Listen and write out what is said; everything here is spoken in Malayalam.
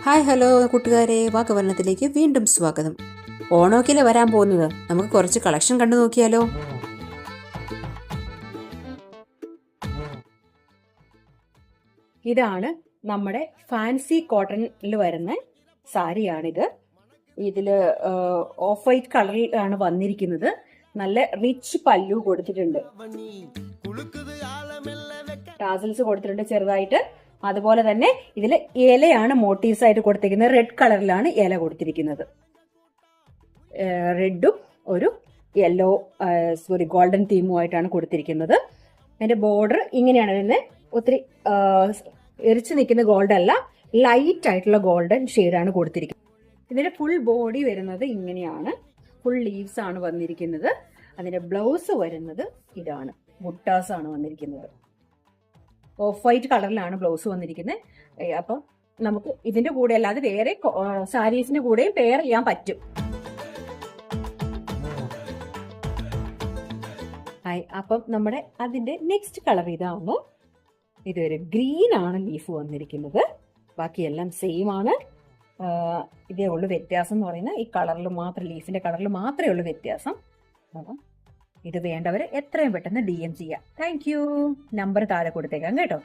ഹായ് ഹലോ കൂട്ടുകാരെ, വാഗവർണ്ണത്തിലേക്ക് വീണ്ടും സ്വാഗതം. ഓണമൊക്കെയല്ലേ വരാൻ പോകുന്നത്, നമുക്ക് കുറച്ച് കളക്ഷൻ കണ്ടു നോക്കിയാലോ. ഇതാണ് നമ്മുടെ ഫാൻസി കോട്ടണിൽ വരുന്ന സാരിയാണിത്. ഇതില് ഓഫ് വൈറ്റ് കളറിലാണ് വന്നിരിക്കുന്നത്. നല്ല റിച്ച് പല്ലു കൊടുത്തിട്ടുണ്ട്, ടാസൽസ് കൊടുത്തിട്ടുണ്ട് ചെറുതായിട്ട്. അതുപോലെ തന്നെ ഇതിൽ ഇലയാണ് മോട്ടീവ്സ് ആയിട്ട് കൊടുത്തിരിക്കുന്നത്. റെഡ് കളറിലാണ് ഇല കൊടുത്തിരിക്കുന്നത്. റെഡും ഒരു യെല്ലോ ഗോൾഡൻ തീമുമായിട്ടാണ് കൊടുത്തിരിക്കുന്നത്. അതിന്റെ ബോർഡർ ഇങ്ങനെയാണ് വരുന്നത്. ഒത്തിരി എരിച്ചു നിൽക്കുന്ന ഗോൾഡ് അല്ല, ലൈറ്റ് ആയിട്ടുള്ള ഗോൾഡൻ ഷെയ്ഡാണ് കൊടുത്തിരിക്കുന്നത്. ഇതിന്റെ ഫുൾ ബോഡി വരുന്നത് ഇങ്ങനെയാണ്. ഫുൾ ലീവ്സ് ആണ് വന്നിരിക്കുന്നത്. അതിന്റെ ബ്ലൗസ് വരുന്നത് ഇതാണ്, ബുട്ടാസ് ആണ് വന്നിരിക്കുന്നത്. ഓഫ് വൈറ്റ് കളറിലാണ് ബ്ലൗസ് വന്നിരിക്കുന്നത്. അപ്പം നമുക്ക് ഇതിന്റെ കൂടെ അല്ലാതെ വേറെ സാരീസിന്റെ കൂടെയും പെയർ ചെയ്യാൻ പറ്റും. അപ്പം നമ്മുടെ അതിന്റെ നെക്സ്റ്റ് കളർ ഇതാണ്. ഇതൊരു ഗ്രീൻ ആണ് ലീഫ് വന്നിരിക്കുന്നത്. ബാക്കിയെല്ലാം സെയിം ആണ്. ഇതേ ഉള്ളു വ്യത്യാസം എന്ന് പറയുന്നത് ഈ കളറിൽ മാത്രം, ലീഫിന്റെ കളറിൽ മാത്രമേ ഉള്ളൂ വ്യത്യാസം. അപ്പം ഇത് വേണ്ടവർ എത്രയും പെട്ടെന്ന് DM ചെയ്യാം. Thank you. നമ്പർ താഴെ കൊടുത്തേക്കാം കേട്ടോ.